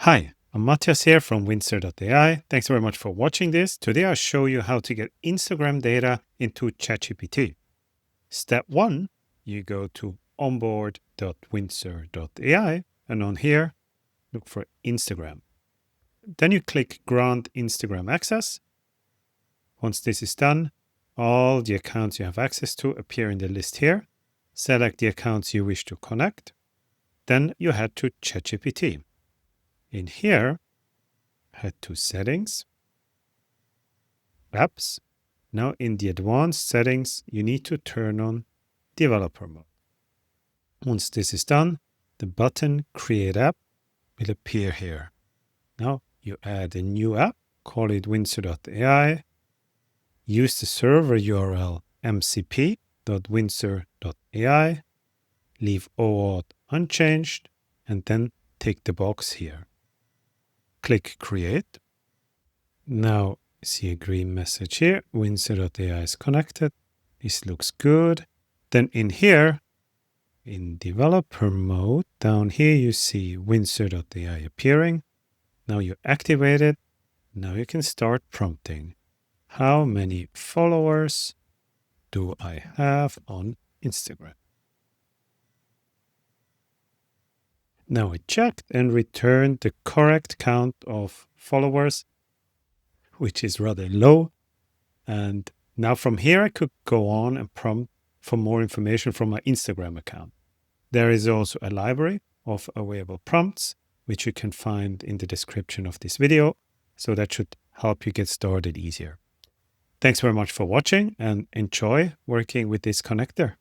Hi, I'm Matthias here from windsor.ai. Thanks very much for watching this. Today I'll show you how to get Instagram data into ChatGPT. Step 1, you go to onboard.windsor.ai and on here, look for Instagram. Then you click Grant Instagram Access. Once this is done, all the accounts you have access to appear in the list here. Select the accounts you wish to connect. Then you head to ChatGPT. In here, head to Settings, Apps. Now in the advanced settings, you need to turn on developer mode. Once this is done, the button Create App will appear here. Now you add a new app, call it windsor.ai, use the server URL mcp.windsor.ai, leave OAuth unchanged, and then tick the box here. Click Create. Now see a green message here, windsor.ai is connected. This looks good. Then in here, in developer mode, down here you see windsor.ai appearing. Now you activate it. Now you can start prompting. How many followers do I have on Instagram? Now I checked and returned the correct count of followers, which is rather low. And now from here, I could go on and prompt for more information from my Instagram account. There is also a library of available prompts, which you can find in the description of this video. So that should help you get started easier. Thanks very much for watching and enjoy working with this connector.